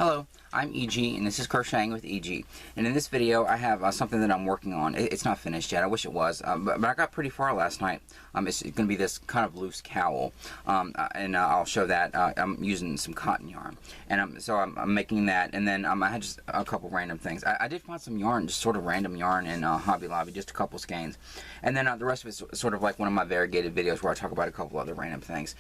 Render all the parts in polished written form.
Hello, I'm EG and this is Crocheting with EG, and in this video I have something that I'm working on. It's not finished yet, I wish it was, but I got pretty far last night. It's going to be this kind of loose cowl, and I'll show that. I'm using some cotton yarn, and so I'm making that, and then I had just a couple random things. I did find some yarn, just sort of random yarn in Hobby Lobby, just a couple skeins, and then the rest of it's sort of like one of my variegated videos where I talk about a couple other random things.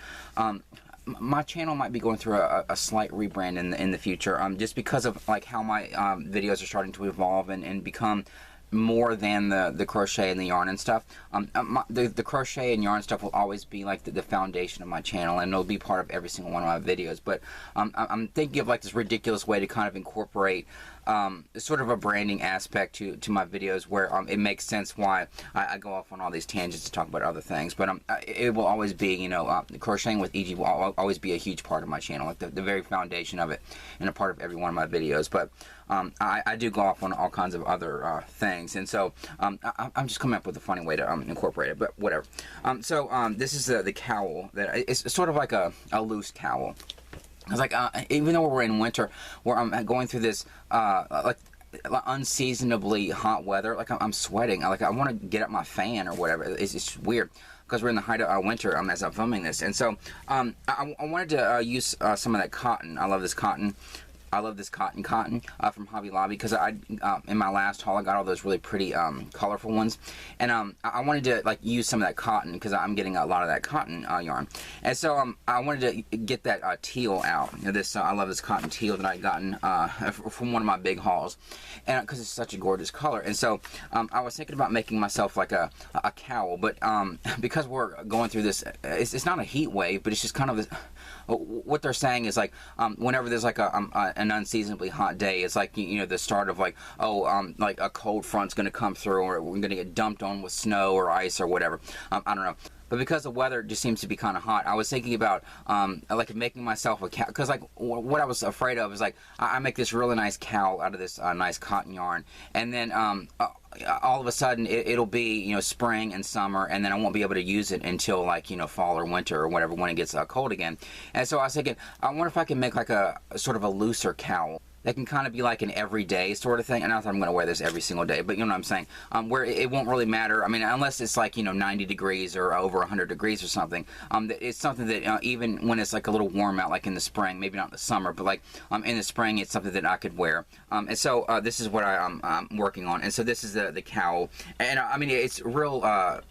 My channel might be going through a slight rebrand in the future, just because of like how my videos are starting to evolve and become more than the crochet and the yarn and stuff. The crochet and yarn stuff will always be like the foundation of my channel, and it'll be part of every single one of my videos. But I'm thinking of like this ridiculous way to kind of incorporate sort of a branding aspect to my videos where it makes sense why I go off on all these tangents to talk about other things. But it will always be, you know, Crocheting with EG will always be a huge part of my channel, like the very foundation of it, and a part of every one of my videos. But I do go off on all kinds of other things, and so I'm just coming up with a funny way to incorporate it, but whatever. This is the cowl. It's sort of like a loose cowl. It's like, even though we're in winter, where I'm going through this, like unseasonably hot weather, like I'm sweating, like I want to get up my fan or whatever. It's weird, because we're in the height of winter as I'm filming this. And so, I wanted to use some of that cotton. I love this cotton. I love this cotton from Hobby Lobby, because in my last haul I got all those really pretty colorful ones, and I wanted to like use some of that cotton because I'm getting a lot of that cotton yarn, and so I wanted to get that teal out. You know, this I love this cotton teal that I gotten from one of my big hauls, and because it's such a gorgeous color. And so I was thinking about making myself like a cowl, but because we're going through this, it's not a heat wave, but it's just kind of this, what they're saying is like whenever there's like an unseasonably hot day, it's like, you know, the start of like, like a cold front's going to come through, or we're going to get dumped on with snow or ice or whatever. I don't know. But because the weather just seems to be kind of hot, I was thinking about like making myself a cowl, because like what I was afraid of is like I make this really nice cowl out of this nice cotton yarn, and then all of a sudden it'll be, you know, spring and summer, and then I won't be able to use it until like, you know, fall or winter or whatever, when it gets cold again. And so I was thinking, I wonder if I can make like a sort of a looser cowl that can kind of be like an everyday sort of thing. And not that I'm going to wear this every single day, but you know what I'm saying, where it won't really matter. I mean, unless it's like, you know, 90 degrees or over 100 degrees or something. It's something that even when it's like a little warm out, like in the spring, maybe not in the summer, but like in the spring, it's something that I could wear. And so this is what I'm working on. And so this is the cowl, and I mean, it's real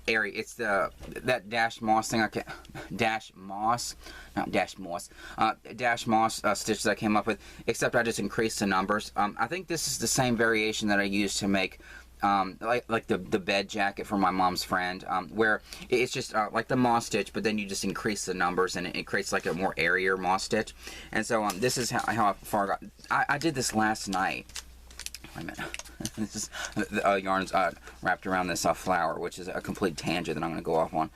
airy. It's that dash moss thing. Dash moss stitch that I came up with, except I just increased the numbers. I think this is the same variation that I used to make like the bed jacket for my mom's friend, where it's just like the moss stitch, but then you just increase the numbers and it creates like a more airier moss stitch. And so this is how far I got. I did this last night. Wait a minute. This is the yarn's wrapped around this flower, which is a complete tangent that I'm going to go off on.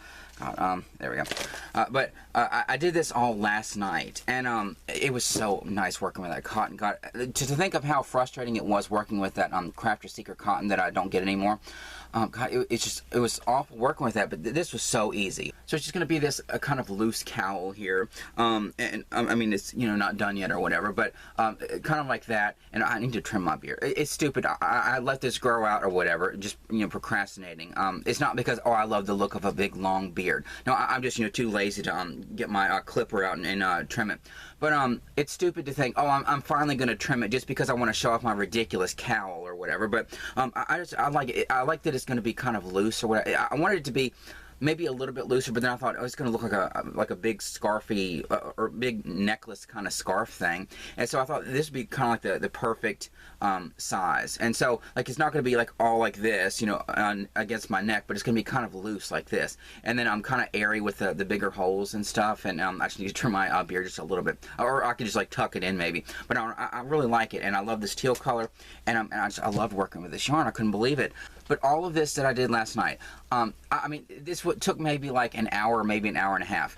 There we go. But I did this all last night, and it was so nice working with that cotton. God, to think of how frustrating it was working with that Crafter's Secret cotton that I don't get anymore. God, it was awful working with that, but this was so easy. So it's just going to be this kind of loose cowl here, and I mean, it's, you know, not done yet or whatever, but kind of like that. And I need to trim my beard. It's stupid. I let this grow out or whatever, just, you know, procrastinating. It's not because, oh, I love the look of a big long beard. No, I'm just, you know, too lazy to get my clipper out and trim it. But it's stupid to think, oh, I'm finally going to trim it just because I want to show off my ridiculous cowl or whatever. But I like it. I like that it's going to be kind of loose or whatever. I wanted it to be maybe a little bit looser, but then I thought, oh, it's going to look like a big scarfy or big necklace kind of scarf thing. And so I thought this would be kind of like the perfect size. And so like it's not going to be like all like this, you know, against my neck, but it's going to be kind of loose like this. And then I'm kind of airy with the bigger holes and stuff. And I just need to trim my beard just a little bit, or I could just like tuck it in maybe. But I really like it, and I love this teal color, and I loved working with this yarn. I couldn't believe it. But all of this that I did last night, I mean, this took maybe like an hour, maybe an hour and a half.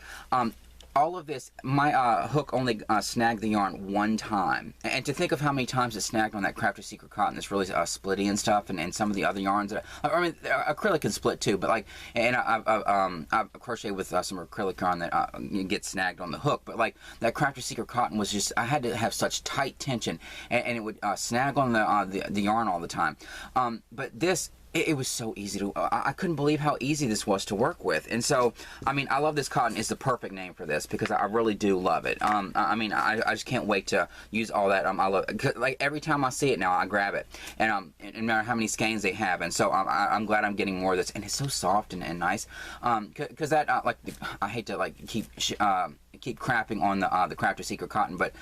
all of this, my hook only snagged the yarn one time. And to think of how many times it snagged on that Crafted Secret cotton that's really splitty and stuff, and some of the other yarns. I mean, acrylic can split too, but like, and I crochet with some acrylic yarn that gets snagged on the hook. But like, that Crafted Secret cotton was just, I had to have such tight tension, and it would snag on the yarn all the time. But this, it was so easy to, I couldn't believe how easy this was to work with. And so, I mean, I love this cotton. It's the perfect name for this because I really do love it. I mean, I just can't wait to use all that. I love it. Like, every time I see it now, I grab it. And no matter how many skeins they have. And so I'm glad I'm getting more of this. And it's so soft and nice. Because that, like, I hate to, like, keep crapping on the Crafted Secret cotton, but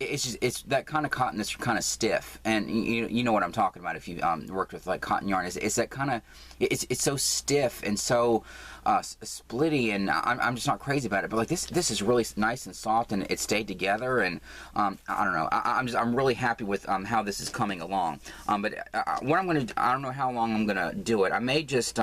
it's that kind of cotton that's kind of stiff, and you know what I'm talking about if you worked with like cotton yarn. It's that kind of, it's so stiff and so splitty, and I'm just not crazy about it. But like this is really nice and soft, and it stayed together, and I don't know. I'm really happy with how this is coming along. But what I'm gonna, I don't know how long I'm gonna do it. I may just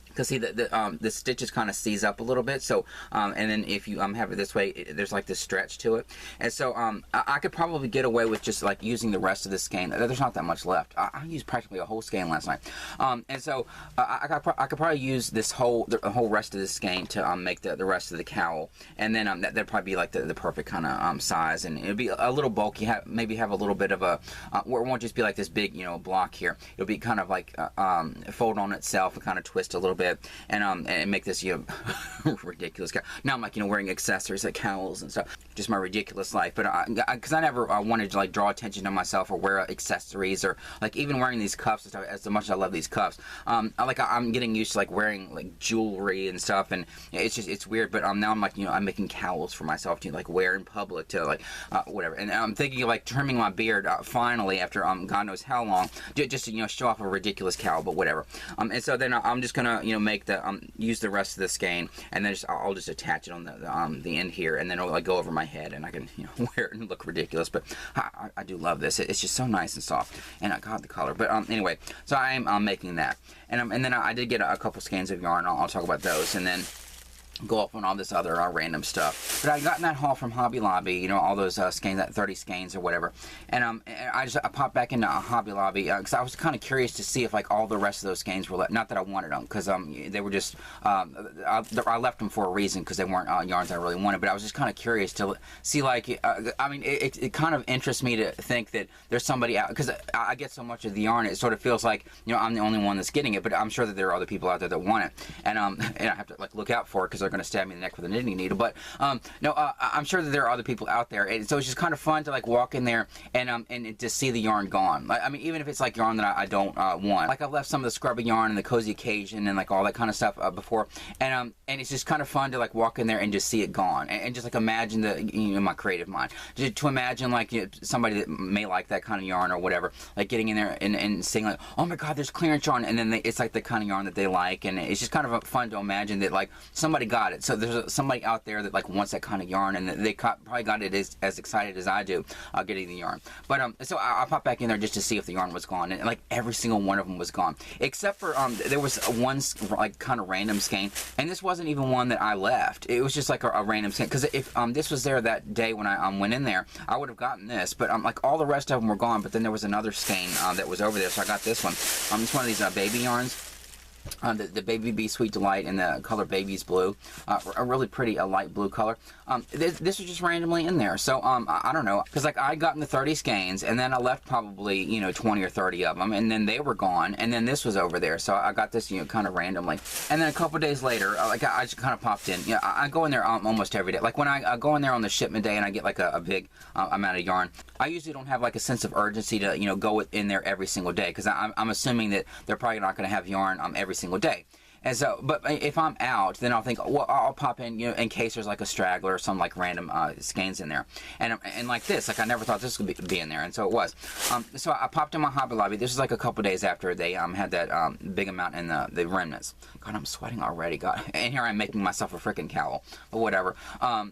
because see, the stitches kind of seize up a little bit, so and then if you have it this way, there's like this stretch to it, and so I could probably get away with just like using the rest of the skein. There's not that much left. I used practically a whole skein last night, and so I could probably use the whole rest of the skein to make the rest of the cowl, and then that'd probably be like the perfect kind of size, and it'd be a little bulky. Maybe have a little bit of a where it won't just be like this big block here. It'll be kind of like fold on itself and kind of twist a little bit. And make this ridiculous cowl. Now I'm like wearing accessories like cowls and stuff. Just my ridiculous life. But because I never wanted to like draw attention to myself or wear accessories or like even wearing these cuffs and stuff. As much as I love these cuffs, I'm getting used to like wearing like jewelry and stuff, and it's weird. But now I'm like I'm making cowls for myself to like wear in public to like whatever. And I'm thinking of like trimming my beard finally after God knows how long, just to show off a ridiculous cowl. But whatever. And so then I'm just gonna make the use the rest of the skein, and then I'll just attach it on the end here, and then it'll like go over my head, and I can wear it and look ridiculous. But I do love this. It's just so nice and soft, and I got the color. But anyway, so I am making that, and then I did get a couple skeins of yarn. I'll talk about those, and then go up on all this other random stuff. But I got in that haul from Hobby Lobby, all those skeins, that 30 skeins or whatever. And I popped back into Hobby Lobby because I was kind of curious to see if like all the rest of those skeins were left. Not that I wanted them, because they were just I left them for a reason, because they weren't yarns I really wanted. But I was just kind of curious to see like I mean it kind of interests me to think that there's somebody out, because I get so much of the yarn, it sort of feels like I'm the only one that's getting it. But I'm sure that there are other people out there that want it, and I have to like look out for it, because they're going to stab me in the neck with a knitting needle. But no, I'm sure that there are other people out there, and so it's just kind of fun to like walk in there and to see the yarn gone. Like, I mean, even if it's like yarn that I don't want. Like I've left some of the scrubby yarn and the cozy occasion and like all that kind of stuff before, and it's just kind of fun to like walk in there and just see it gone, and just like imagine my creative mind to imagine like somebody that may like that kind of yarn or whatever, like getting in there and saying like, oh my god, there's clearance yarn, and then it's like the kind of yarn that they like, and it's just kind of fun to imagine that like somebody got it. So there's somebody out there that like wants that kind of yarn, and they probably got it as excited as I do getting the yarn. But so I popped back in there just to see if the yarn was gone, and like every single one of them was gone, except for there was one like kind of random skein, and this wasn't even one that I left. It was just like a random skein, because if this was there that day when I went in there, I would have gotten this. But like all the rest of them were gone, but then there was another skein that was over there, so I got this one. It's one of these baby yarns. The Baby Bee Sweet Delight in the color Baby's Blue, a really pretty light blue color. This was just randomly in there, so I don't know, because like I gotten the 30 skeins, and then I left probably 20 or 30 of them, and then they were gone, and then this was over there, so I got this kind of randomly. And then a couple days later, like I just kind of popped in. I go in there almost every day. Like when I go in there on the shipment day and I get like a big amount of yarn, I usually don't have like a sense of urgency to go in there every single day, because I'm assuming that they're probably not going to have yarn every single day. And so, but if I'm out, then I'll think, well, I'll pop in, in case there's like a straggler or some like random skeins in there. And like this, like I never thought this would be in there, and so it was. So I popped in my Hobby Lobby. This was like a couple days after they had that big amount in the remnants. God, I'm sweating already. God, and here I'm making myself a freaking cowl, but whatever.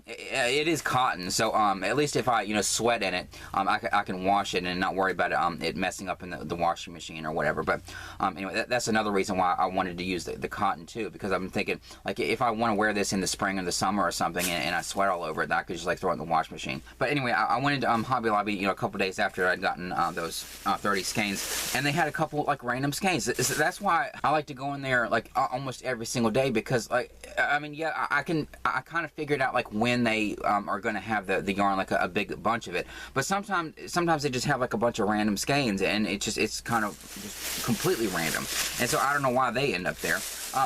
It is cotton, so at least if I sweat in it, I can wash it and not worry about it messing up in the washing machine or whatever. But anyway, that's another reason why I wanted to use the cotton cotton too, because I've been thinking, like, if I want to wear this in the spring or the summer or something, and I sweat all over it, I could just like throw it in the wash machine. But anyway, I went into Hobby Lobby, you know, a couple days after I'd gotten those 30 skeins, and they had a couple like random skeins. That's why I like to go in there like almost every single day, because like, I mean, yeah, I kind of figured out like when they are going to have the yarn, like a big bunch of it. But sometimes they just have like a bunch of random skeins, and it's kind of just completely random. And so I don't know why they end up there.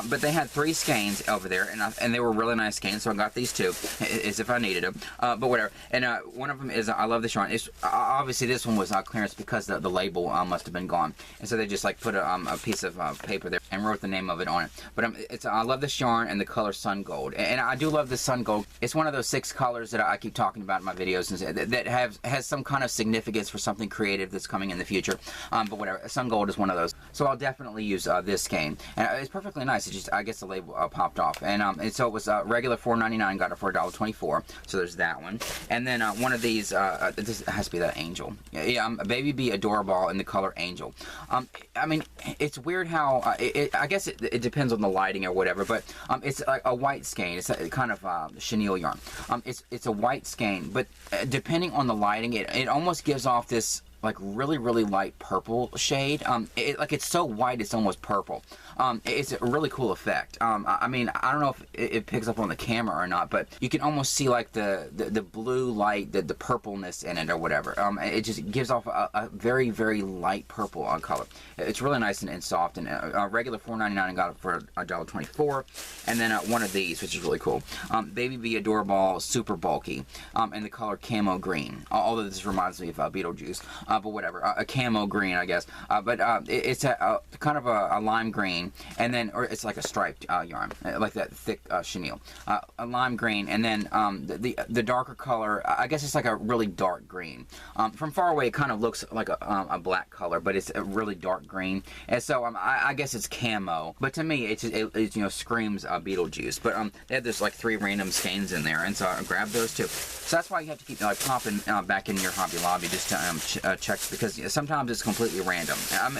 But they had 3 skeins over there, and they were really nice skeins, so I got these 2, as if I needed them. But whatever. And one of them is, I love this yarn. It's, obviously, this one was clearance because the label must have been gone. And so they just like put a piece of paper there and wrote the name of it on it. But I love this yarn and the color Sun Gold. And I do love this Sun Gold. It's one of those 6 colors that I keep talking about in my videos, that has some kind of significance for something creative that's coming in the future. But whatever. Sun Gold is one of those. So I'll definitely use this skein. And it's perfectly nice. It's just, I guess the label popped off, and so it was regular $4.99, got it for $1.24. So there's that one, and then one of these. This has to be that Angel. Yeah, Baby Bee Adorable in the color Angel. I mean, it's weird how I guess it depends on the lighting or whatever, but it's like a white skein. It's a kind of chenille yarn. It's a white skein, but depending on the lighting, it almost gives off this like really light purple shade. Like it's so white it's almost purple. It's a really cool effect. I mean, I don't know if it picks up on the camera or not, but you can almost see like the blue light, the purpleness in it or whatever. It just gives off a very light purple color. It's really nice and soft, and regular $4.99, and got it for $1.24. And then one of these, which is really cool, Baby Bee Adorable Super Bulky, in the color Camo Green. Although this reminds me of Beetlejuice. But whatever, a camo green, I guess. But it's a kind of a lime green, and then, or it's like a striped yarn, like that thick chenille. A lime green, and then the darker color, I guess it's like a really dark green. From far away, it kind of looks like a black color, but it's a really dark green. And so I guess it's camo, but to me, it you know, screams Beetlejuice. But they had this like 3 random skeins in there, and so I grabbed those too. So that's why you have to keep like popping back in your Hobby Lobby just to check, because sometimes it's completely random.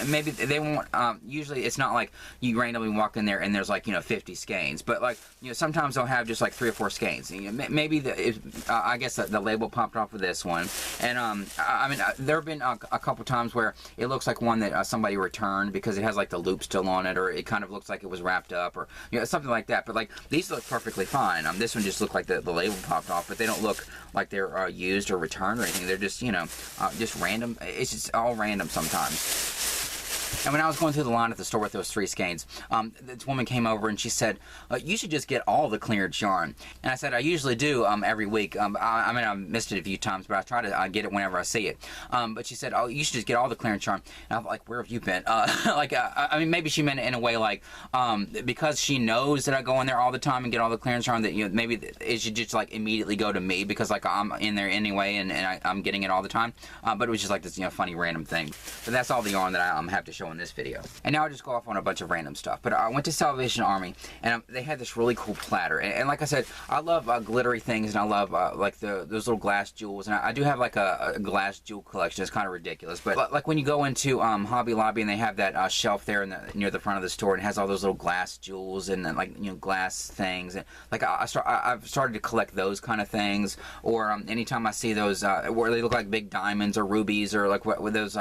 Maybe they won't. Usually, it's not like you randomly walk in there and there's like, you know, 50 skeins, but like, you know, sometimes they'll have just like 3 or 4 skeins. You know, maybe I guess the label popped off of this one, and I mean, there have been a couple times where it looks like one that somebody returned because it has like the loop still on it, or it kind of looks like it was wrapped up, or you know, something like that. But like these look perfectly fine. This one just looked like the label popped off, but they don't look like they're used or returned or anything. They're just, you know, just random. It's just all random sometimes. And when I was going through the line at the store with those 3 skeins, this woman came over and she said, you should just get all the clearance yarn. And I said, I usually do every week. I mean, I missed it a few times, but I try to get it whenever I see it. But she said, oh, you should just get all the clearance yarn. And I'm like, where have you been? Like, I mean, maybe she meant it in a way like, because she knows that I go in there all the time and get all the clearance yarn, that, you know, maybe it should just like immediately go to me because like I'm in there anyway, and I'm getting it all the time. But it was just like this, you know, funny random thing. But that's all the yarn that I have to show in this video. And now I'll just go off on a bunch of random stuff. But I went to Salvation Army, and they had this really cool platter. And like I said, I love glittery things, and I love like those little glass jewels. And I do have like a glass jewel collection. It's kind of ridiculous. But like when you go into Hobby Lobby and they have that shelf there near the front of the store, and it has all those little glass jewels and like, you know, glass things. And like I've started to collect those kind of things. Or anytime I see those where they look like big diamonds or rubies, or like with those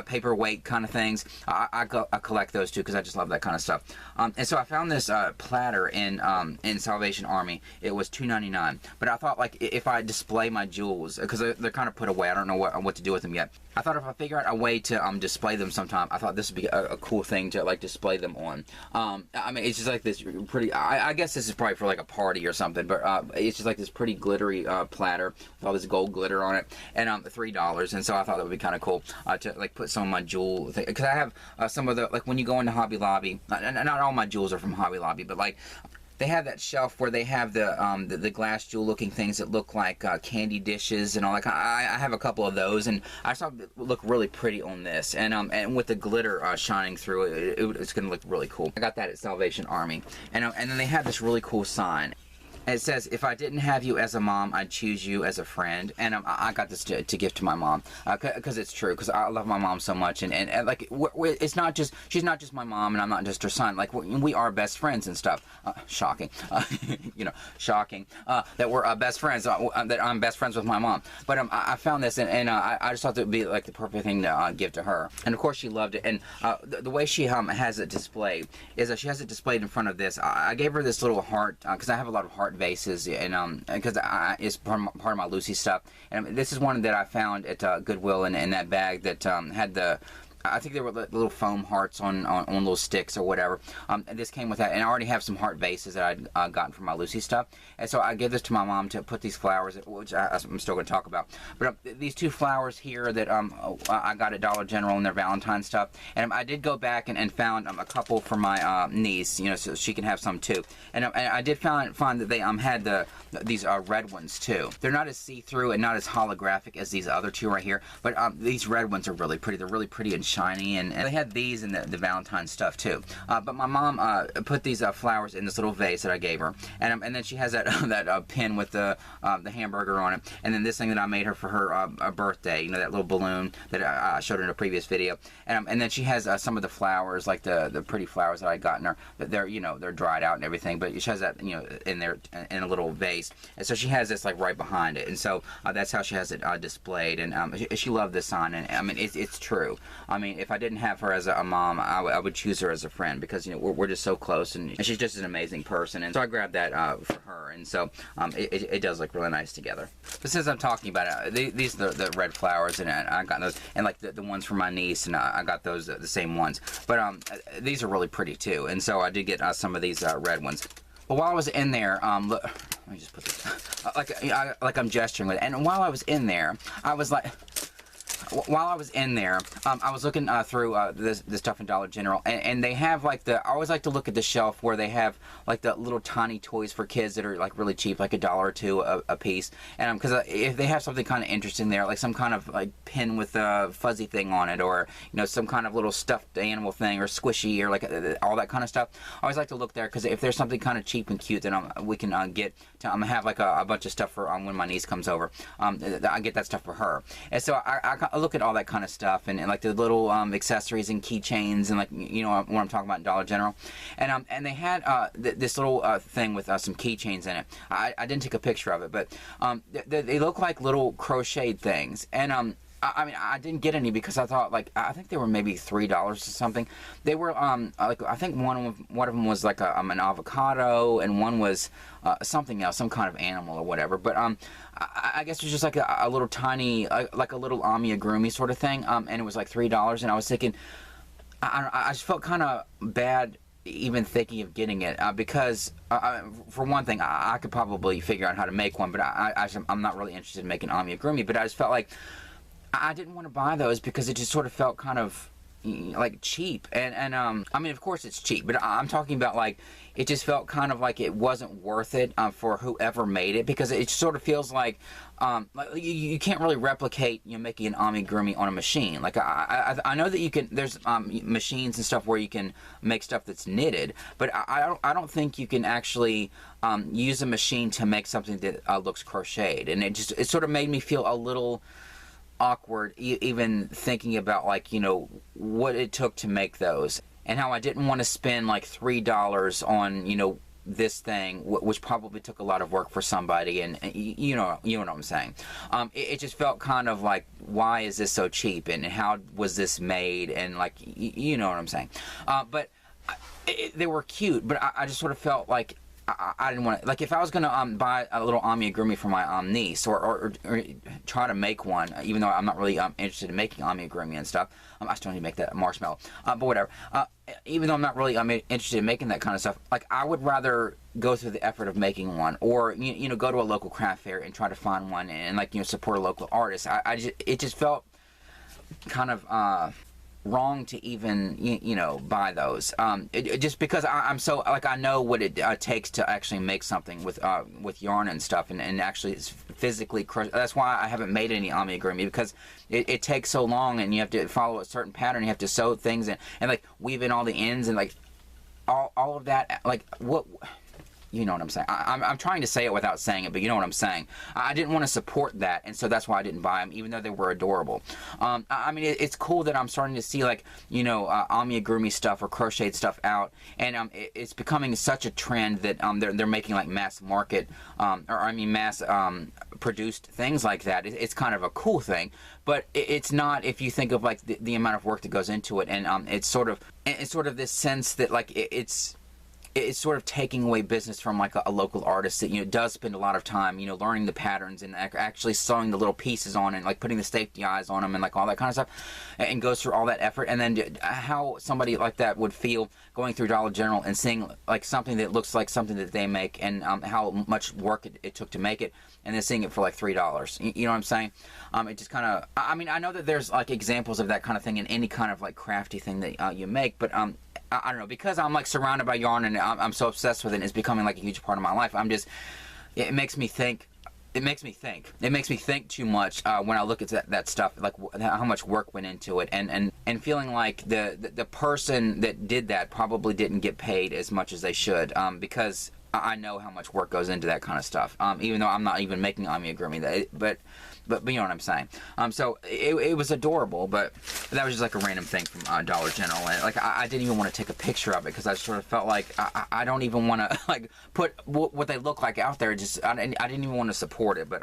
paperweight kind of things, I collect those too, because I just love that kind of stuff. And so I found this platter in Salvation Army. It was $2.99, but I thought, like, if I display my jewels, because they're kind of put away, I don't know what to do with them yet. I thought if I figure out a way to display them sometime, I thought this would be a cool thing to like display them on. I mean, it's just like this pretty, I guess this is probably for like a party or something, but it's just like this pretty glittery platter with all this gold glitter on it, and $3. And so I thought that would be kind of cool to like put some of my jewel, because I have some of the, like when you go into Hobby Lobby, not all my jewels are from Hobby Lobby, but like they have that shelf where they have the glass jewel looking things that look like candy dishes and all that. I have a couple of those, and I thought it look really pretty on this, and with the glitter shining through it, it's gonna look really cool. I got that at Salvation Army, and then they have this really cool sign. And it says, if I didn't have you as a mom, I'd choose you as a friend. And I got this to gift to my mom because it's true, because I love my mom so much. And like, it's not just, she's not just my mom and I'm not just her son. Like, we are best friends and stuff. Shocking. You know, shocking that we're best friends, that I'm best friends with my mom. But I found this and I just thought it would be like the perfect thing to give to her. And of course she loved it. And the way she has it displayed is that she has it displayed in front of this. I gave her this little heart because I have a lot of heart vases, and because it's part of my Lucy stuff. And this is one that I found at Goodwill in that bag that had the, I think they were little foam hearts on little sticks or whatever. And this came with that, and I already have some heart vases that I'd gotten from my Lucy stuff. And so I gave this to my mom to put these flowers, which I'm still going to talk about. But these two flowers here that I got at Dollar General and their Valentine stuff. And I did go back and found a couple for my niece, you know, so she can have some too. And I did find that they had these red ones too. They're not as see-through and not as holographic as these other two right here. But these red ones are really pretty. They're really pretty and shiny, and they had these in the Valentine stuff too. But my mom put these flowers in this little vase that I gave her, and then she has that pin with the hamburger on it, and then this thing that I made her for her birthday, you know, that little balloon that I showed her in a previous video, and then she has some of the flowers, like the pretty flowers that I gotten her. They're, you know, they're dried out and everything, but she has that, you know, in there in a little vase, and so she has this like right behind it, and so that's how she has it displayed, and she loved this sign, and I mean it's true. I mean, if I didn't have her as a mom, I would choose her as a friend, because, you know, we're just so close, and she's just an amazing person. And so I grabbed that for her, and so it does look really nice together. But since I'm talking about it, these are the red flowers, and I got those, and like the ones for my niece, and I got those the same ones. But these are really pretty too, and so I did get some of these red ones. But while I was in there, look, let me just put this like I'm gesturing with it. And while I was in there, I was like, while I was in there, I was looking through this stuff in Dollar General, and they have like I always like to look at the shelf where they have like the little tiny toys for kids that are like really cheap, like $1 or $2 a piece. And because if they have something kind of interesting there, like some kind of like pin with a fuzzy thing on it, or, you know, some kind of little stuffed animal thing, or squishy, or like all that kind of stuff, I always like to look there, because if there's something kind of cheap and cute, then we can get to, I'm gonna have like a bunch of stuff for when my niece comes over. I get that stuff for her, and so I look at all that kind of stuff, and like the little accessories and keychains, and like, you know what I'm talking about in Dollar General, and they had this little thing with some keychains in it. I didn't take a picture of it, but they look like little crocheted things, and I mean, I didn't get any because I thought, like, I think they were maybe $3 or something. They were like, I think one of them was like an avocado, and one was something else, some kind of animal or whatever. But I guess it was just like a little tiny, like a little amigurumi sort of thing, and it was like $3. And I was thinking, I just felt kind of bad even thinking of getting it, because for one thing, I could probably figure out how to make one, but I'm not really interested in making amigurumi. But I just felt like I didn't want to buy those because it just sort of felt kind of like cheap, and I mean, of course it's cheap, but I'm talking about, like, it just felt kind of like it wasn't worth it for whoever made it, because it sort of feels like you can't really replicate, you know, making an amigurumi on a machine. Like, I know that you can, there's machines and stuff where you can make stuff that's knitted, but I don't think you can actually use a machine to make something that looks crocheted, and it sort of made me feel a little awkward even thinking about, like, you know, what it took to make those, and how I didn't want to spend like $3 on, you know, this thing, which probably took a lot of work for somebody, and you know what I'm saying. It just felt kind of like, why is this so cheap, and how was this made, and like, you know what I'm saying. But they were cute, but I just sort of felt like I didn't want to, like, if I was going to buy a little amigurumi for my niece, or try to make one, even though I'm not really interested in making amigurumi and stuff. I still need to make that marshmallow, but whatever. Even though I'm not really interested in making that kind of stuff, like, I would rather go through the effort of making one, or you know, go to a local craft fair and try to find one, and like, you know, support a local artist. It just felt kind of wrong to even, you know, buy those, just because I'm so, like, I know what it takes to actually make something with yarn and stuff, and actually it's physically that's why I haven't made any amigurumi, because it takes so long, and you have to follow a certain pattern, you have to sew things and like weave in all the ends, and like all of that, like, what you know what I'm saying. I'm trying to say it without saying it, but you know what I'm saying. I didn't want to support that, and so that's why I didn't buy them, even though they were adorable. I mean, it's cool that I'm starting to see, like, you know, amigurumi stuff or crocheted stuff out, and it's becoming such a trend that they're making like mass market, or I mean mass produced things like that. It's kind of a cool thing, but it's not if you think of like the amount of work that goes into it, and it's sort of this sense that like it's sort of taking away business from like a local artist that, you know, does spend a lot of time, you know, learning the patterns and actually sewing the little pieces on and like putting the safety eyes on them and like all that kind of stuff, and goes through all that effort. And then how somebody like that would feel going through Dollar General and seeing like something that looks like something that they make, and how much work it took to make it, and then seeing it for like $3. You know what I'm saying? It just kind of, I mean, I know that there's like examples of that kind of thing in any kind of like crafty thing that you make, but I don't know, because I'm like surrounded by yarn and I'm so obsessed with it, and it's becoming like a huge part of my life. It makes me think. It makes me think too much when I look at that stuff, like how much work went into it, and feeling like the person that did that probably didn't get paid as much as they should, because I know how much work goes into that kind of stuff, even though I'm not even making amigurumi, but you know what I'm saying. So it was adorable, but that was just like a random thing from Dollar General, and like I didn't even want to take a picture of it because I sort of felt like I don't even want to like put what they look like out there. Just I didn't even want to support it, but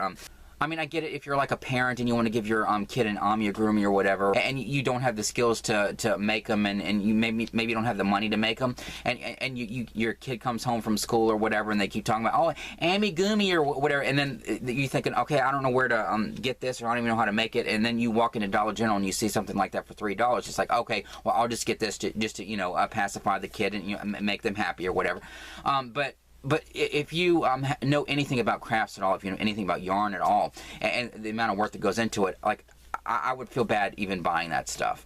I mean, I get it if you're like a parent and you want to give your kid an amigurumi or whatever, and you don't have the skills to make them, and you maybe don't have the money to make them, and your kid comes home from school or whatever, and they keep talking about, oh, amigurumi or whatever, and then you're thinking, okay, I don't know where to get this, or I don't even know how to make it, and then you walk into Dollar General and you see something like that for $3. It's like, okay, well, I'll just get this to you know, pacify the kid and, you know, make them happy or whatever, But if you know anything about crafts at all, if you know anything about yarn at all, and the amount of work that goes into it, like, I would feel bad even buying that stuff,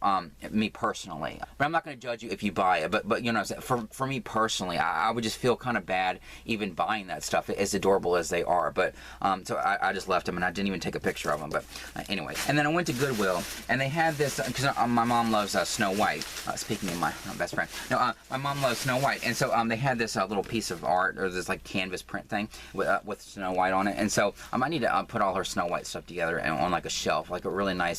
me personally. But I'm not going to judge you if you buy it, but you know what I'm saying? For me personally, I would just feel kind of bad even buying that stuff, as adorable as they are. But so I just left them, and I didn't even take a picture of them. But anyway, and then I went to Goodwill, and they had this, because my mom loves Snow White. Speaking of my best friend, no, my mom loves Snow White, and so they had this little piece of art, or this like canvas print thing with Snow White on it, and so I need to put all her Snow White stuff together and on like a shelf, like a really nice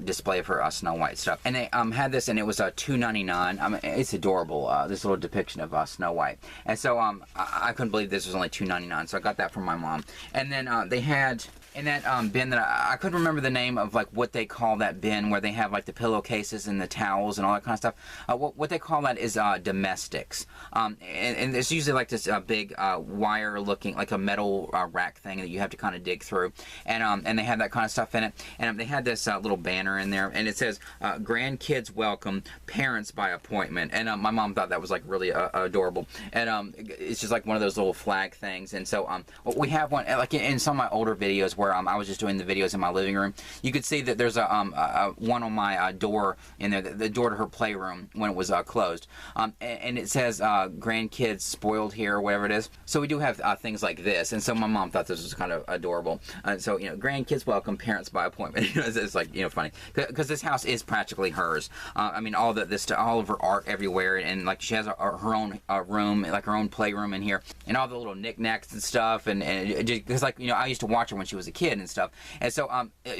display of her Snow White stuff. And they had this, and it was $2.99. It's adorable, this little depiction of Snow White. And so I couldn't believe this was only $2.99, so I got that from my mom. And then they had in that bin that I couldn't remember the name of, like, what they call that bin where they have like the pillowcases and the towels and all that kind of stuff. What they call that is domestics. And it's usually like this big wire looking, like a metal rack thing that you have to kind of dig through. And they had that kind of stuff in it. And they had this little banner in there, and it says grandkids welcome, parents by appointment. And my mom thought that was like really adorable. And it's just like one of those little flag things. And so we have one, like in some of my older videos where I was just doing the videos in my living room, you could see that there's a one on my door in there, the door to her playroom when it was closed, and it says grandkids spoiled here, or whatever it is. So we do have things like this, and so my mom thought this was kind of adorable. So, you know, grandkids welcome, parents by appointment. It's like, you know, funny, because this house is practically hers. I mean, all of her art everywhere, and like she has her own room, like her own playroom in here, and all the little knickknacks and stuff, and because, like, you know, I used to watch her when she was a kid and stuff, and so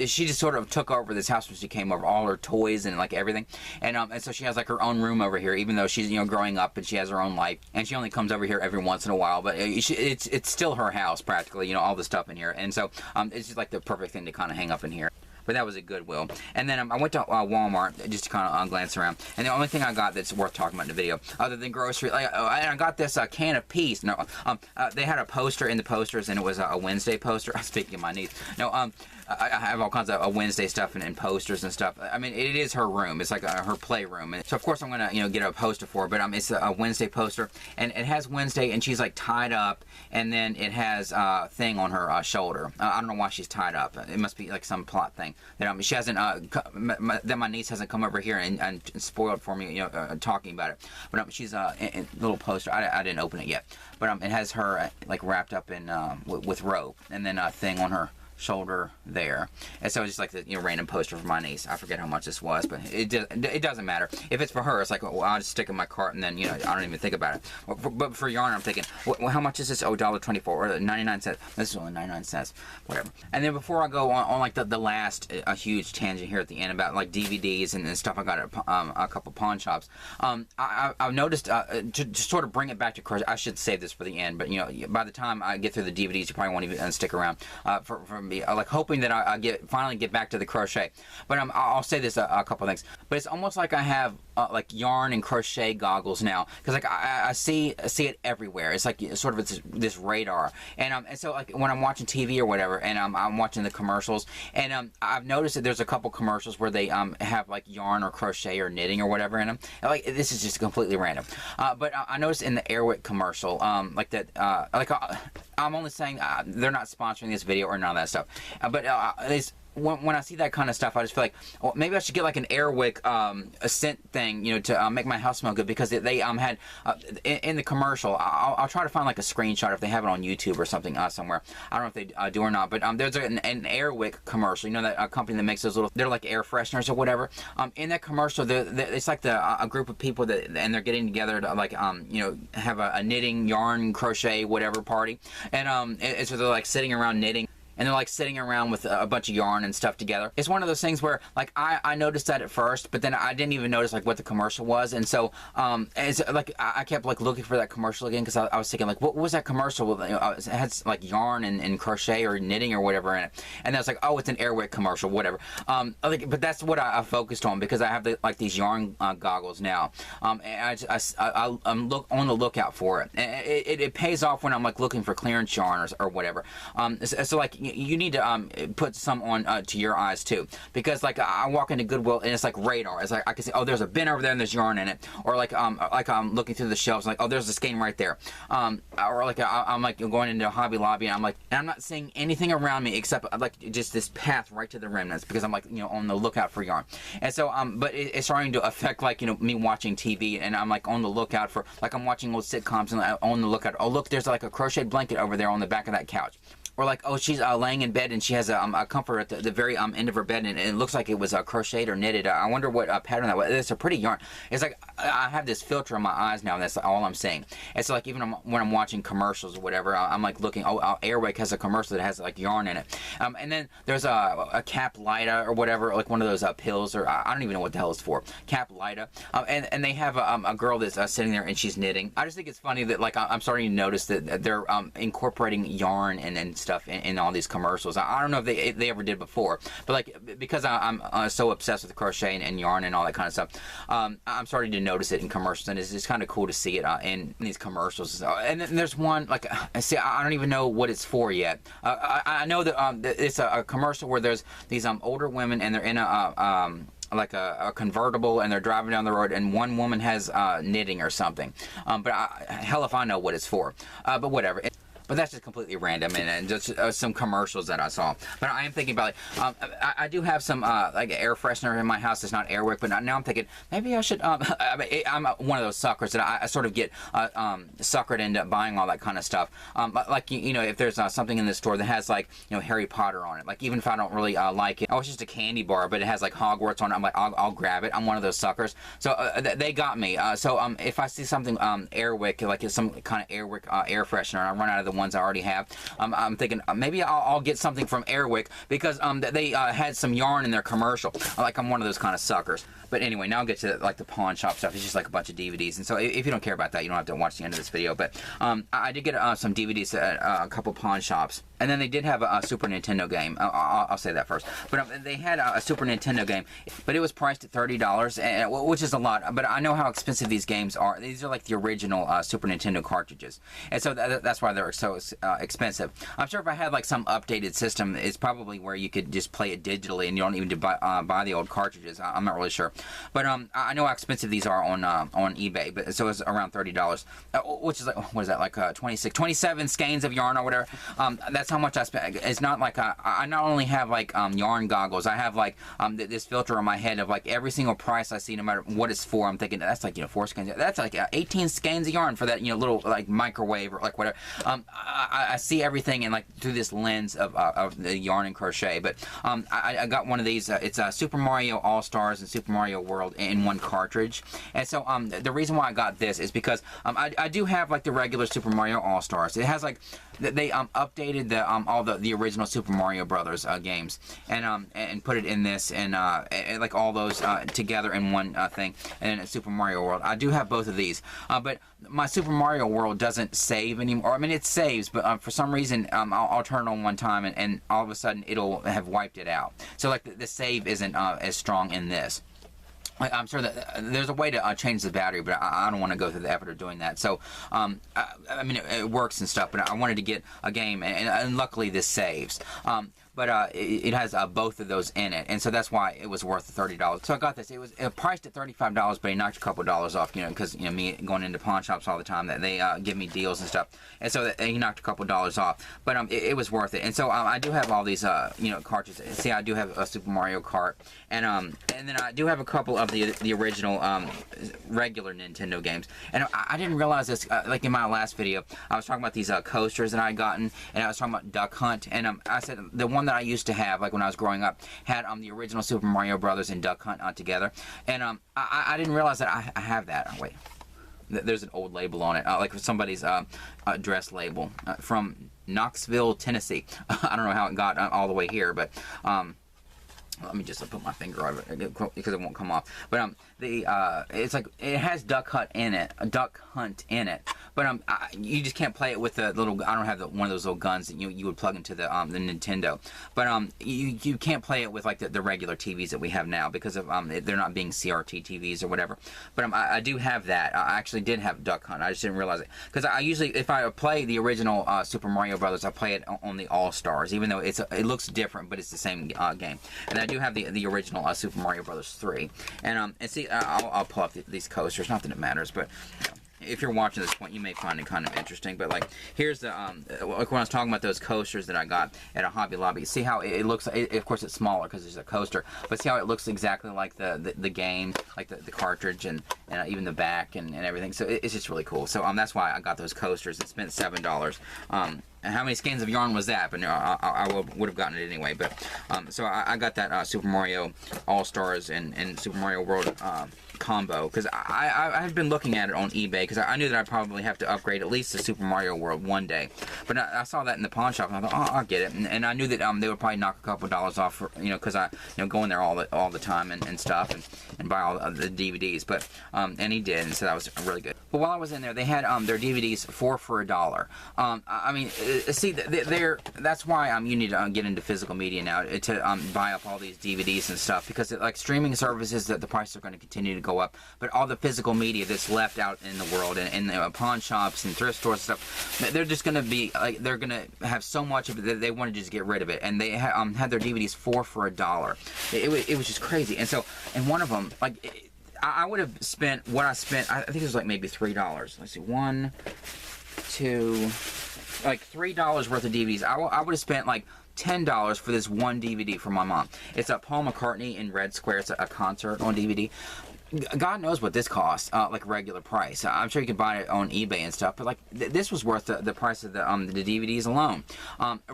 she just sort of took over this house when she came over, all her toys and like everything, and so she has like her own room over here, even though she's, you know, growing up and she has her own life, and she only comes over here every once in a while, but it's still her house practically, you know, all the stuff in here, and so it's just like the perfect thing to kind of hang up in here. But that was at Goodwill. And then I went to Walmart just to kind of glance around. And the only thing I got that's worth talking about in the video, other than grocery, I got this can of peas. No, they had a poster in the posters, and it was a Wednesday poster. Speaking of my niece. No, I have all kinds of Wednesday stuff and posters and stuff. I mean, it is her room. It's like her playroom. And so, of course, I'm going to, you know, get a poster for her. But it's a Wednesday poster. And it has Wednesday, and she's, like, tied up. And then it has a thing on her shoulder. I don't know why she's tied up. It must be, like, some plot thing. That she hasn't, that my niece hasn't come over here and spoiled for me, you know, talking about it. But she's a little poster. I didn't open it yet. But it has her, like, wrapped up in with rope. And then a thing on her shoulder there. And so it's just like the random poster for my niece. I forget how much this was, but it doesn't matter. If it's for her, it's like, well, I'll just stick it in my cart and then I don't even think about it. But for yarn, I'm thinking, well, how much is this? Oh, $1.24 or 99 cents. This is only 99 cents, whatever. And then before I go on like the last huge tangent here at the end about like DVDs and stuff I got at a couple pawn shops, I've noticed to sort of bring it back to crochet. I should save this for the end, but by the time I get through the DVDs, you probably won't even stick around for me. Like hoping that I finally get back to the crochet. But I'll say this a couple things. But it's almost like I have like yarn and crochet goggles now, because like I see it everywhere. It's like sort of this radar, and so like when I'm watching TV or whatever, and I'm watching the commercials, and I've noticed that there's a couple commercials where they have like yarn or crochet or knitting or whatever in them. And, like this is just completely random. But I noticed in the Air WIP commercial, like that, I'm only saying they're not sponsoring this video or none of that stuff, but when I see that kind of stuff, I just feel like, well, maybe I should get like an Air WIP a scent thing, to make my house smell good, because they had in the commercial. I'll try to find like a screenshot if they have it on YouTube or something somewhere. I don't know if they do or not, but there's an Air WIP commercial. That company that makes those little, they're like air fresheners or whatever. In that commercial, it's like a group of people and they're getting together to like have a knitting, yarn, crochet, whatever party, and so they're like sitting around knitting. And they're like sitting around with a bunch of yarn and stuff together. It's one of those things where like I noticed that at first, but then I didn't even notice like what the commercial was. And so it's like I kept like looking for that commercial again, because I was thinking like, what was that commercial? It had like yarn and crochet or knitting or whatever in it. And I was like, oh, it's an Air WIP commercial, whatever. But that's what I focused on, because I have like these yarn goggles now. And I'm on the lookout for it. And it pays off when I'm like looking for clearance yarn or whatever. So like, you need to put some on to your eyes too, because like I walk into Goodwill and it's like radar. It's like I can see, oh, there's a bin over there and there's yarn in it, or like I'm looking through the shelves, like, oh, there's a skein right there, or like I'm like going into Hobby Lobby and I'm not seeing anything around me except like just this path right to the remnants, because I'm like on the lookout for yarn. And so but it's starting to affect like me watching TV, and I'm like on the lookout for, like, I'm watching old sitcoms and I'm on the lookout, oh look, there's like a crocheted blanket over there on the back of that couch. Or like, oh, she's laying in bed and she has a comforter at the very end of her bed, and it looks like it was crocheted or knitted. I wonder what pattern that was. It's a pretty yarn. It's like I have this filter in my eyes now, and that's all I'm seeing. It's like even when I'm watching commercials or whatever, I'm like looking, oh, Air WIP has a commercial that has like yarn in it. And then there's a Cap Lita or whatever, like one of those pills, or I don't even know what the hell it's for. Cap Lita. And they have a girl that's sitting there and she's knitting. I just think it's funny that like I'm starting to notice that they're incorporating yarn and stuff in all these commercials. I don't know if they ever did before, but like because I'm so obsessed with crochet and yarn and all that kind of stuff, I'm starting to notice it in commercials, and it's kind of cool to see it in these commercials. And then there's one, like, see, I don't even know what it's for yet. I know that it's a commercial where there's these older women and they're in like a convertible, and they're driving down the road, and one woman has knitting or something. But hell if I know what it's for. But whatever. But that's just completely random, and just some commercials that I saw. But I am thinking about it. I do have some like air freshener in my house that's not Air WIP, but now I'm thinking maybe I should. I'm one of those suckers that I sort of get suckered into buying all that kind of stuff. Like if there's something in the store that has like Harry Potter on it, like even if I don't really like it, oh, it's just a candy bar, but it has like Hogwarts on it, I'm like I'll grab it. I'm one of those suckers. So they got me. So if I see something Air WIP, like it's some kind of Air WIP air freshener, and I run out of the ones I already have, I'm thinking maybe I'll get something from Air WIP, because they had some yarn in their commercial. Like I'm one of those kind of suckers. But anyway, now I'll get to like the pawn shop stuff. It's just like a bunch of DVDs, and so if you don't care about that, you don't have to watch the end of this video. But I did get some DVDs at a couple pawn shops, and then they did have a Super Nintendo game. I'll say that first. But they had a Super Nintendo game, but it was priced at $30, which is a lot. But I know how expensive these games are. These are like the original Super Nintendo cartridges, and so that's why they're so expensive. I'm sure if I had like some updated system, it's probably where you could just play it digitally and you don't even buy the old cartridges. I'm not really sure, but I know how expensive these are on eBay. But so it's around $30, which is like, what is that, like 27 skeins of yarn or whatever. that's how much I spent. It's not like I not only have like yarn goggles, I have like this filter on my head of like every single price I see, no matter what it's for. I'm thinking that's like 4 skeins. That's like 18 skeins of yarn for that little like microwave or like whatever. I see everything in like through this lens of the yarn and crochet. But I got one of these. It's Super Mario All Stars and Super Mario World in one cartridge. And so the reason why I got this is because I do have like the regular Super Mario All Stars. It has like they updated the all the original Super Mario Brothers games and put it in this and like all those together in one thing, and then Super Mario World. I do have both of these, but my Super Mario World doesn't save anymore. I mean, it saves, but for some reason I'll turn it on one time and all of a sudden it'll have wiped it out. So like the save isn't as strong in this. I'm sure that there's a way to change the battery, but I don't want to go through the effort of doing that. So, I mean, it works and stuff, but I wanted to get a game, and luckily this saves. But it has both of those in it, and so that's why it was worth $30. So I got this. It was priced at $35, but he knocked a couple dollars off, because me going into pawn shops all the time, that they give me deals and stuff, and so he knocked a couple dollars off. But it was worth it, and so I do have all these cartridges. See, I do have a Super Mario Kart, and then I do have a couple of the original regular Nintendo games. And I didn't realize this, like in my last video, I was talking about these coasters that I had gotten, and I was talking about Duck Hunt, and I said the one that I used to have, like when I was growing up, had the original Super Mario Brothers and Duck Hunt together, and I didn't realize that I have that. Oh, wait, there's an old label on it, like somebody's dress label from Knoxville, Tennessee. I don't know how it got all the way here, but let me just put my finger on it because it won't come off. But it's like it has Duck Hunt in it, But you just can't play it with the little. I don't have one of those little guns that you would plug into the Nintendo. But you can't play it with like the regular TVs that we have now because of they're not being CRT TVs or whatever. But I do have that. I actually did have Duck Hunt. I just didn't realize it because I usually, if I play the original Super Mario Brothers, I play it on the All Stars, even though it looks different, but it's the same game. And I do have the original Super Mario Brothers 3. And see, I'll pull up these coasters. Not that it matters, but if you're watching this point, you may find it kind of interesting. But like, here's the like when I was talking about those coasters that I got at a Hobby Lobby. See how it looks? Of course, it's smaller because it's a coaster. But see how it looks exactly like the game, like the cartridge and even the back and everything. So it's just really cool. So that's why I got those coasters and spent $7. And how many skeins of yarn was that? But I would have gotten it anyway. But so I got that Super Mario All Stars and Super Mario World combo because I had been looking at it on eBay because I knew that I'd probably have to upgrade at least to Super Mario World one day. But I saw that in the pawn shop and I thought, oh, I'll get it. And I knew that they would probably knock a couple dollars off for, because I go in there all the time and stuff and buy all the DVDs. But and he did, and so that was really good. But while I was in there, they had their DVDs for $1. I mean, see, that's why you need to get into physical media now to buy up all these DVDs and stuff because like streaming services, that the prices are going to continue to go up, but all the physical media that's left out in the world and pawn shops and thrift stores and stuff, they're just going to be like, they're going to have so much of it that they want to just get rid of it, and they had their DVDs for $1. It was just crazy. And so, and one of them, like, I would have spent what I spent. I think it was like maybe $3. Let's see, 1, 2, like $3 worth of DVDs. I would have spent like $10 for this one DVD for my mom. It's a Paul McCartney in Red Square. It's a concert on DVD. God knows what this costs, like regular price. I'm sure you can buy it on eBay and stuff, but like this was worth the price of the DVDs alone.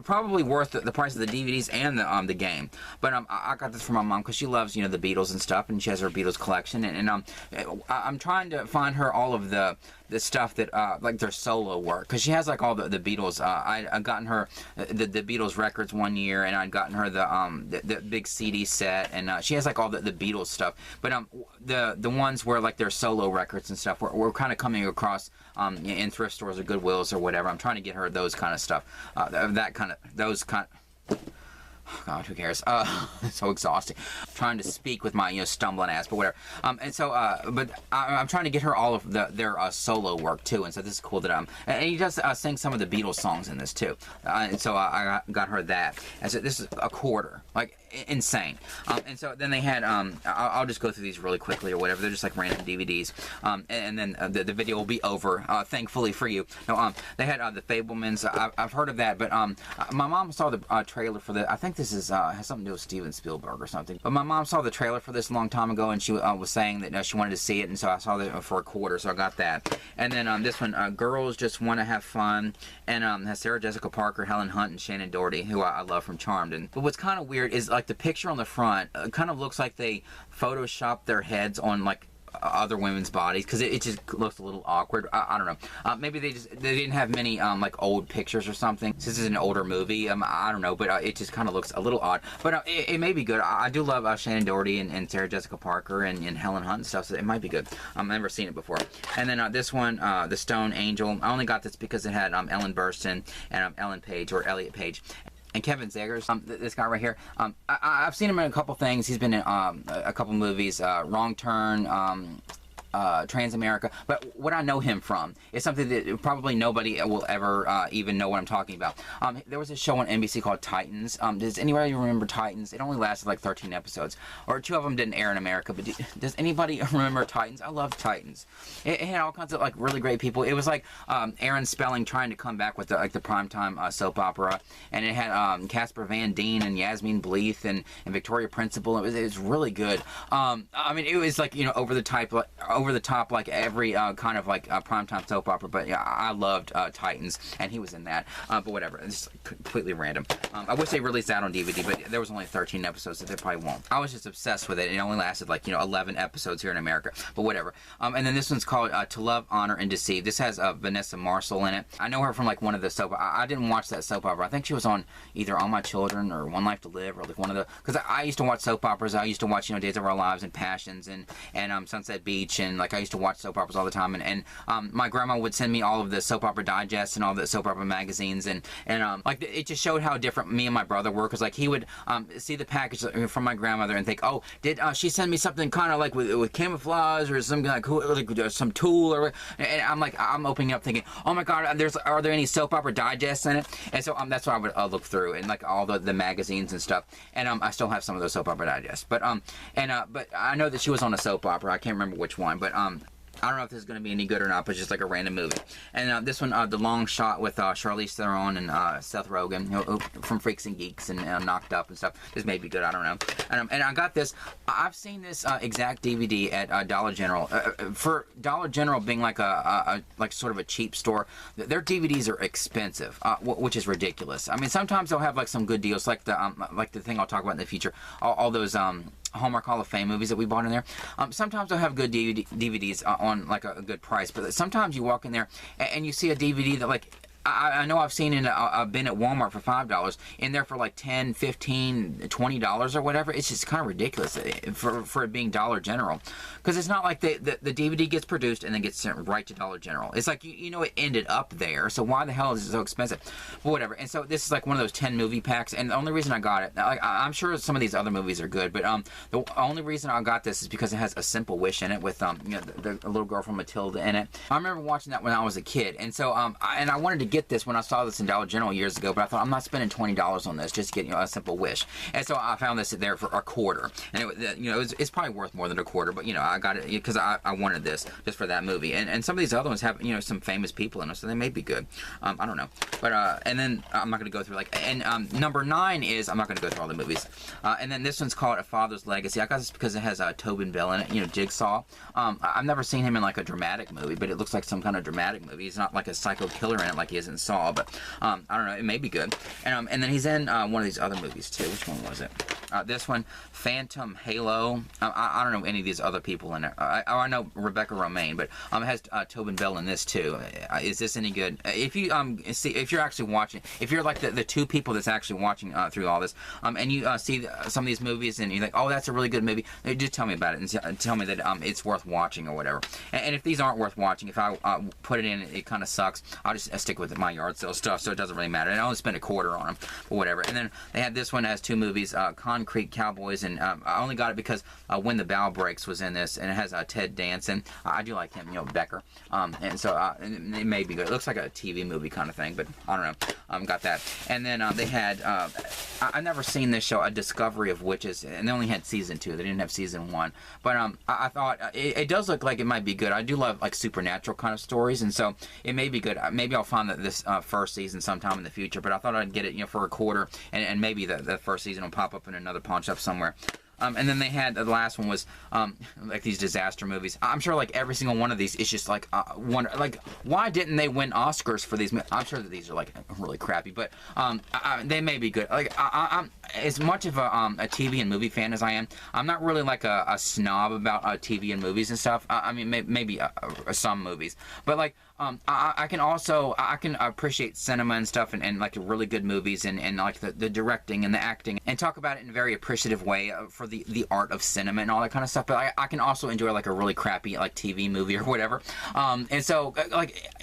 Probably worth the price of the DVDs and the game. But I got this for my mom because she loves the Beatles and stuff, and she has her Beatles collection. And I'm trying to find her all of the stuff that like their solo work because she has like all the Beatles. I gotten her the Beatles records one year, and I'd gotten her the big CD set, and she has like all the Beatles stuff. But the ones where like their solo records and stuff we're kind of coming across in thrift stores or Goodwills or whatever. I'm trying to get her those kind of stuff, God, who cares? It's so exhausting. I'm trying to speak with my stumbling ass, but whatever. And so, but I'm trying to get her all of their solo work too. And so this is cool that and he does sing some of the Beatles songs in this too. And so I got her that. And so this is $1. Like, insane. And so then they had, I'll just go through these really quickly or whatever. They're just like random DVDs. And then the video will be over, thankfully for you. No, they had the Fablemans. I've heard of that, but my mom saw the trailer for the, I think this is has something to do with Steven Spielberg or something. But my mom saw the trailer for this a long time ago, and she was saying that she wanted to see it, and so I saw it for a quarter, so I got that. And then this one, Girls Just Want to Have Fun, and has Sarah Jessica Parker, Helen Hunt, and Shannon Doherty, who I love from Charmed. But what's kind of weird is like the picture on the front kind of looks like they photoshopped their heads on like other women's bodies, because it just looks a little awkward. I don't know. Maybe they didn't have many like old pictures or something. This is an older movie. I don't know, but it just kind of looks a little odd. But it may be good. I do love Shannon Doherty and Sarah Jessica Parker and Helen Hunt and stuff, so it might be good. I've never seen it before. And then this one, The Stone Angel. I only got this because it had Ellen Burstyn and Ellen Page, or Elliot Page, and Kevin Zegers, this guy right here. I've seen him in a couple things. He's been in a couple movies, Wrong Turn, Transamerica, but what I know him from is something that probably nobody will ever even know what I'm talking about. There was a show on NBC called Titans. Does anybody remember Titans? It only lasted like 13 episodes, or 2 of them didn't air in America, but does anybody remember Titans? I love Titans. It had all kinds of like really great people. It was like Aaron Spelling trying to come back with the primetime soap opera, and it had Casper Van Dien and Yasmin Bleeth and Victoria Principal. It was really good. I mean, it was like, you know, over the top like every kind of like primetime soap opera, but yeah, I loved Titans, and he was in that. But whatever, it's completely random. I wish they released that on DVD, but there was only 13 episodes, so they probably won't. I was just obsessed with it. It only lasted like, you know, 11 episodes here in America, but whatever. And then this one's called To Love, Honor, and Deceive. This has Vanessa Marcil in it. I know her from like one of the soap. I didn't watch that soap opera. I think she was on either All My Children or One Life to Live, or like one of the, because I used to watch soap operas. I used to watch, you know, Days of Our Lives and Passions and Sunset Beach, and like I used to watch soap operas all the time, and my grandma would send me all of the soap opera digests and all the soap opera magazines, and like it just showed how different me and my brother were, because like he would see the package from my grandmother and think, oh, did she send me something kind of like with camouflage or some like some tool, or, and I'm opening up thinking, oh my god, are there any soap opera digests in it? And so that's what I would look through, and like all the magazines and stuff, and I still have some of those soap opera digests, but but I know that she was on a soap opera. I can't remember which one, but I don't know if this is going to be any good or not, but it's just like a random movie. And this one, The Long Shot, with Charlize Theron and Seth Rogen, from Freaks and Geeks and Knocked Up and stuff. This may be good, I don't know. And I got this. I've seen this exact DVD at Dollar General. For Dollar General being like like sort of a cheap store, their DVDs are expensive, which is ridiculous. I mean, sometimes they'll have like some good deals, like the thing I'll talk about in the future. All those Hallmark Hall of Fame movies that we bought in there. Sometimes they'll have good DVDs on like a good price, but sometimes you walk in there and you see a DVD that like I know I've seen I've been at Walmart for $5, in there for like $10, $15, $20 or whatever. It's just kind of ridiculous for it being Dollar General, because it's not like the DVD gets produced and then gets sent right to Dollar General. It's like, you know, it ended up there, so why the hell is it so expensive? But whatever. And so this is like one of those 10 movie packs, and the only reason I got it, like, I'm sure some of these other movies are good, but the only reason I got this is because it has A Simple Wish in it with you know, the little girl from Matilda in it. I remember watching that when I was a kid, and so I wanted to get this when I saw this in Dollar General years ago, but I thought, I'm not spending $20 on this just to get, you know, A Simple Wish. And so I found this there for a quarter, and you know, it's probably worth more than a quarter, but you know, I got it because I wanted this just for that movie. And some of these other ones have, you know, some famous people in them, so they may be good. I don't know, but and then I'm not going to go through like, and number 9 is, I'm not going to go through all the movies, and then this one's called A Father's Legacy. I got this because it has Tobin Bell in it, you know, Jigsaw. I've never seen him in like a dramatic movie, but it looks like some kind of dramatic movie. He's not like a psycho killer in it like he is in Saw, but I don't know, it may be good. And then he's in one of these other movies too. Which one was it? This one, Phantom Halo. I don't know any of these other people in it. I know Rebecca Romaine, but it has Tobin Bell in this too. Is this any good? If you see, if you're actually watching, if you're like the 2 people that's actually watching through all this, and you see some of these movies and you're like, oh, that's a really good movie, just tell me about it and tell me that it's worth watching or whatever. And if these aren't worth watching, if I put it in, it kind of sucks, I'll just stick with with my yard sale stuff, so it doesn't really matter. And I only spent a quarter on them, but whatever. And then they had this one that has 2 movies, Concrete Cowboys, and I only got it because When the Bow Breaks was in this, and it has Ted Danson. I do like him, you know, Becker. And so it may be good. It looks like a TV movie kind of thing, but I don't know. Got that. And then they had, I've never seen this show, A Discovery of Witches, and they only had season 2. They didn't have season 1. But I thought it does look like it might be good. I do love like supernatural kind of stories, and so it may be good. Maybe I'll find that this first season sometime in the future, but I thought I'd get it, you know, for a quarter, and maybe the first season will pop up in another pawn shop somewhere. And then they had, the last one was, like these disaster movies. I'm sure like every single one of these is just like, why didn't they win Oscars for these? I'm sure that these are like really crappy, but they may be good. Like, I'm as much of a TV and movie fan as I am, I'm not really like a snob about TV and movies and stuff. I mean, maybe some movies, but like, I can appreciate cinema and stuff, and like really good movies, and like the directing and the acting, and talk about it in a very appreciative way for the art of cinema and all that kind of stuff. But I can also enjoy like a really crappy like TV movie or whatever. And so like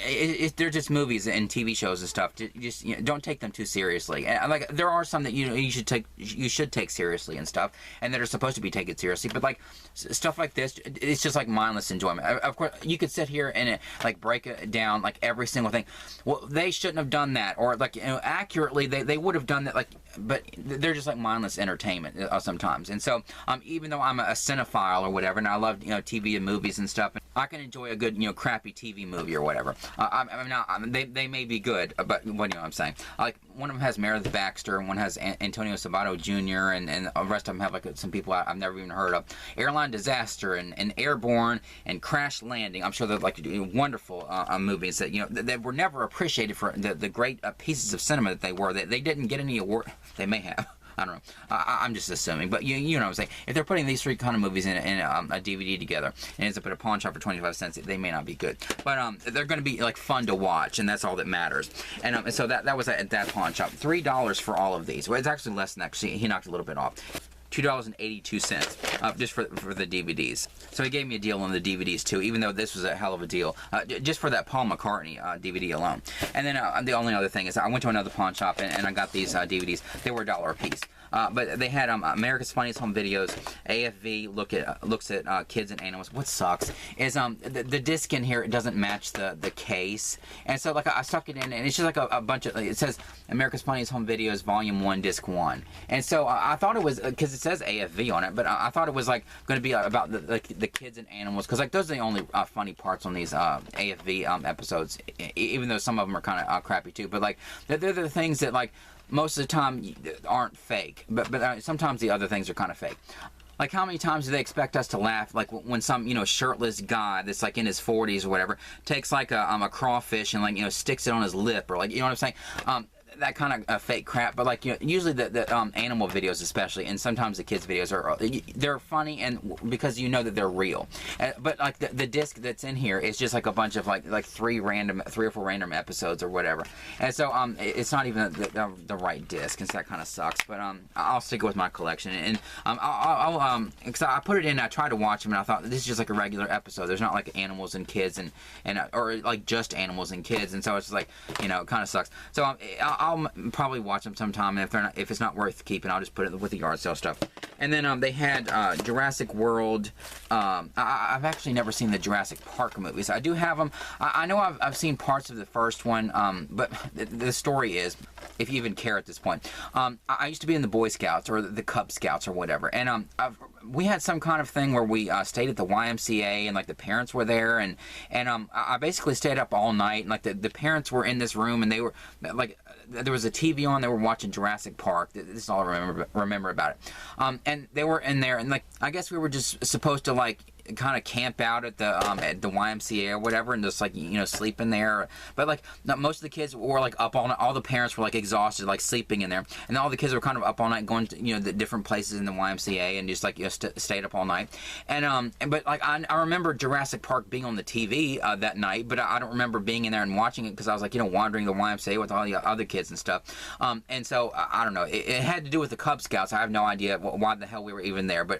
they're just movies and TV shows and stuff. Just, you know, don't take them too seriously. And like there are some that you should take seriously and stuff, and that are supposed to be taken seriously. But like stuff like this, it's just like mindless enjoyment. Of course, you could sit here and like break it down like every single thing. Well, they shouldn't have done that, or like, you know, accurately they would have done that, like, but they're just like mindless entertainment sometimes. And so even though I'm a cinephile or whatever, and I love, you know, TV and movies and stuff, I can enjoy a good, you know, crappy TV movie or whatever. They may be good, but what do you know what I'm saying? Like one of them has Meredith Baxter, and one has Antonio Sabato Jr., and the rest of them have like some people I've never even heard of. Airline Disaster and Airborne and Crash Landing. I'm sure they're like wonderful movies that, you know, that were never appreciated for the great pieces of cinema that they were. They didn't get any award. They may have. I don't know. I'm just assuming, but you know what I'm saying. If they're putting these 3 kind of movies in a DVD together and ends up at a pawn shop for 25 cents, they may not be good. But they're going to be like fun to watch, and that's all that matters. And so that was at that pawn shop. $3 for all of these. Well, it's actually less than that. He knocked a little bit off. $2.82 just for the DVDs. So he gave me a deal on the DVDs too, even though this was a hell of a deal, just for that Paul McCartney DVD alone. And then the only other thing is I went to another pawn shop and I got these DVDs. They were $1 a piece. But they had America's Funniest Home Videos, AFV looks at kids and animals. What sucks is the disc in here, it doesn't match the case, and so like I stuck it in, and it's just like a bunch of, it says America's Funniest Home Videos Volume 1 Disc 1, and so I thought it was, because it says AFV on it, but I thought it was like going to be about the kids and animals, because like those are the only funny parts on these AFV episodes, even though some of them are kind of crappy too. But like they're the things that like most of the time aren't fake, but sometimes the other things are kind of fake. Like, how many times do they expect us to laugh, like, when some, you know, shirtless guy that's, like, in his 40s or whatever, takes, like, a crawfish and, like, you know, sticks it on his lip, or, like, you know what I'm saying? That kind of fake crap. But, like, you know, usually the animal videos especially, and sometimes the kids videos they're funny, and because you know that they're real. But like the disc that's in here is just like a bunch of like 3 or 4 random episodes or whatever. And so it's not even the right disc, and so that kind of sucks. But I'll stick with my collection, and because I put it in, I tried to watch them, and I thought this is just like a regular episode. There's not like animals and kids and or like just animals and kids, and so it's just like, you know, it kind of sucks. So I'll probably watch them sometime, and if it's not worth keeping, I'll just put it with the yard sale stuff. And then they had Jurassic World. I've actually never seen the Jurassic Park movies. I do have them. I know I've seen parts of the first one, but the story is, if you even care at this point, I used to be in the Boy Scouts or the Cub Scouts or whatever, and we had some kind of thing where we stayed at the YMCA, and like the parents were there, and I basically stayed up all night, and like the parents were in this room, and they were like, there was a TV on, they were watching Jurassic Park. This is all I remember about it. And they were in there, and like I guess we were just supposed to like kind of camp out at the YMCA or whatever, and just like, you know, sleep in there. But like most of the kids were like up all night. All the parents were like exhausted, like sleeping in there, and all the kids were kind of up all night, going to, you know, the different places in the YMCA, and just like, you know, stayed up all night. And but like I remember Jurassic Park being on the TV that night, but I don't remember being in there and watching it, because I was like, you know, wandering the YMCA with all the other kids and stuff. And so I don't know. It had to do with the Cub Scouts. I have no idea why the hell we were even there. But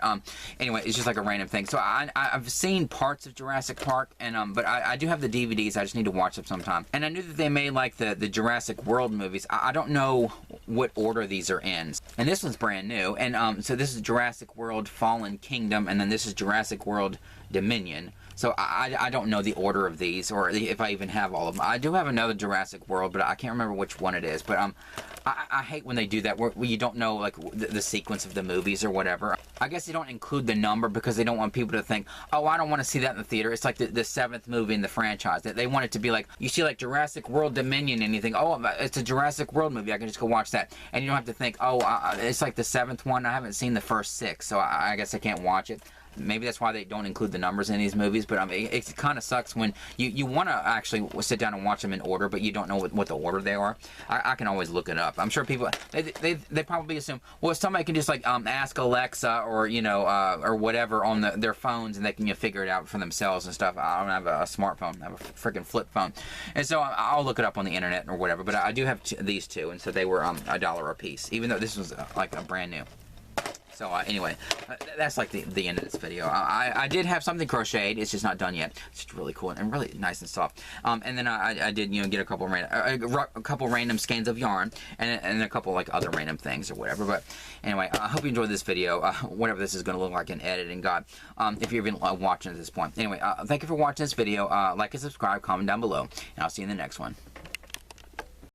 anyway, it's just like a random thing. So I I've seen parts of Jurassic Park, and but I do have the DVDs. I just need to watch them sometime. And I knew that they made like the Jurassic World movies. I don't know what order these are in. And this one's brand new. And so this is Jurassic World Fallen Kingdom, and then this is Jurassic World Dominion. So I don't know the order of these, or if I even have all of them. I do have another Jurassic World, but I can't remember which one it is. But I hate when they do that, where you don't know like the sequence of the movies or whatever. I guess they don't include the number because they don't want people to think, oh, I don't want to see that in the theater. It's like the 7th movie in the franchise. They want it to be like, you see like Jurassic World Dominion and you think, oh, it's a Jurassic World movie. I can just go watch that. And you don't have to think, oh, it's like the 7th one. I haven't seen the first 6, so I guess I can't watch it. Maybe that's why they don't include the numbers in these movies, but it kind of sucks when you want to actually sit down and watch them in order, but you don't know what the order they are. I can always look it up. I'm sure people, they probably assume, well, somebody can just like ask Alexa or, you know, or whatever on their phones, and they can figure it out for themselves and stuff. I don't have a smartphone. I have a freaking flip phone. And so I'll look it up on the internet or whatever, but I do have these two, and so they were $1 a piece, even though this was like a brand new. So anyway, that's like the end of this video. I did have something crocheted. It's just not done yet. It's just really cool and really nice and soft. And then I did, you know, get a couple random skeins of yarn and a couple like other random things or whatever. But anyway, I hope you enjoyed this video. Whatever this is going to look like in editing, God, if you've been watching at this point. Anyway, thank you for watching this video. Like and subscribe, comment down below, and I'll see you in the next one.